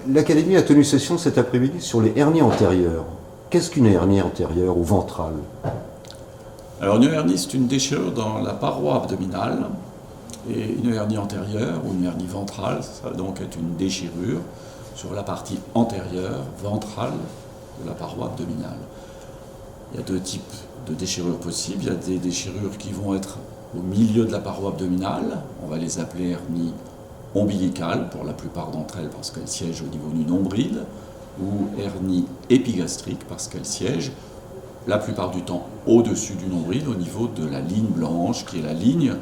L'Académie a tenu session cet après-midi sur les hernies antérieures. Qu'est-ce qu'une hernie antérieure ou ventrale? Alors une hernie, c'est une déchirure dans la paroi abdominale. Et une hernie antérieure ou une hernie ventrale, ça va donc être une déchirure sur la partie antérieure, ventrale de la paroi abdominale. Il y a deux types de déchirures possibles. Il y a des déchirures qui vont être au milieu de la paroi abdominale. On va les appeler hernies ombilicales pour la plupart d'entre elles parce qu'elles siègent au niveau du nombril, ou hernie épigastrique parce qu'elles siègent la plupart du temps au-dessus du nombril, au niveau de la ligne blanche, qui est la ligne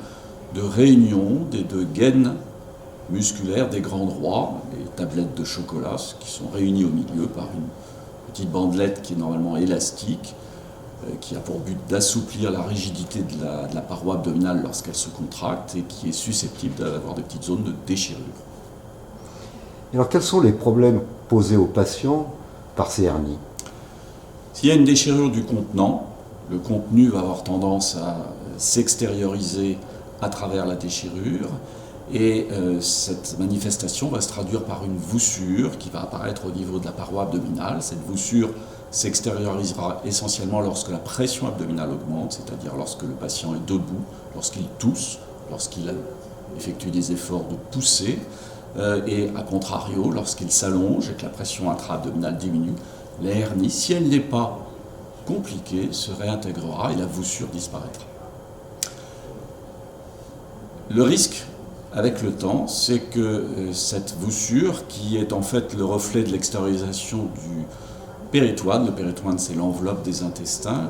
de réunion des deux gaines musculaires des grands droits, les tablettes de chocolat, qui sont réunies au milieu par une petite bandelette qui est normalement élastique, qui a pour but d'assouplir la rigidité de la paroi abdominale lorsqu'elle se contracte et qui est susceptible d'avoir des petites zones de déchirure. Alors quels sont les problèmes posés aux patients par ces hernies? S'il y a une déchirure du contenant, le contenu va avoir tendance à s'extérioriser à travers la déchirure et cette manifestation va se traduire par une voussure qui va apparaître au niveau de la paroi abdominale. Cette voussure s'extériorisera essentiellement lorsque la pression abdominale augmente, c'est-à-dire lorsque le patient est debout, lorsqu'il tousse, lorsqu'il effectue des efforts de poussée, et à contrario, lorsqu'il s'allonge et que la pression intra-abdominale diminue, la hernie, si elle n'est pas compliquée, se réintégrera et la voussure disparaîtra. Le risque avec le temps, c'est que cette voussure, qui est en fait le reflet de l'extériorisation du péritoine, le péritoine c'est l'enveloppe des intestins,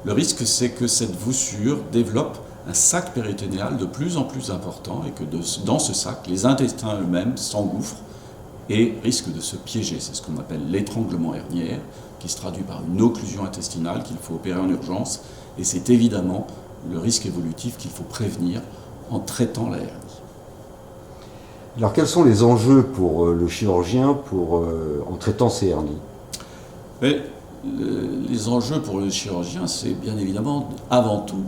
le risque c'est que cette voussure développe un sac péritonéal de plus en plus important et que dans ce sac, les intestins eux-mêmes s'engouffrent et risquent de se piéger. C'est ce qu'on appelle l'étranglement herniaire, qui se traduit par une occlusion intestinale qu'il faut opérer en urgence, et c'est évidemment le risque évolutif qu'il faut prévenir en traitant la hernie. Alors quels sont les enjeux pour le chirurgien en traitant ces hernies? Les enjeux pour le chirurgien, c'est bien évidemment avant tout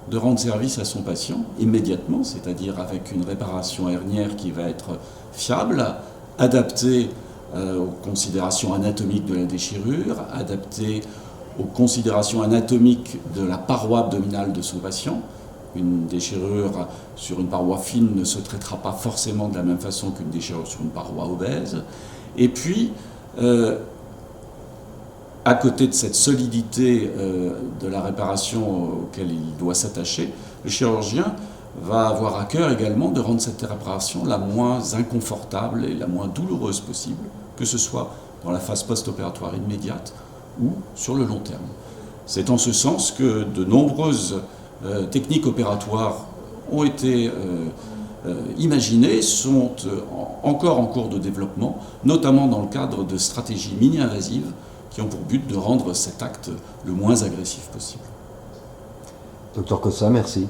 de rendre service à son patient immédiatement, c'est-à-dire avec une réparation herniaire qui va être fiable, adaptée aux considérations anatomiques de la déchirure, adaptée aux considérations anatomiques de la paroi abdominale de son patient. Une déchirure sur une paroi fine ne se traitera pas forcément de la même façon qu'une déchirure sur une paroi obèse. Et puis, à côté de cette solidité de la réparation auquel il doit s'attacher, le chirurgien va avoir à cœur également de rendre cette réparation la moins inconfortable et la moins douloureuse possible, que ce soit dans la phase post-opératoire immédiate ou sur le long terme. C'est en ce sens que de nombreuses techniques opératoires ont été imaginées, sont encore en cours de développement, notamment dans le cadre de stratégies mini-invasives qui ont pour but de rendre cet acte le moins agressif possible. Docteur Cossa, merci.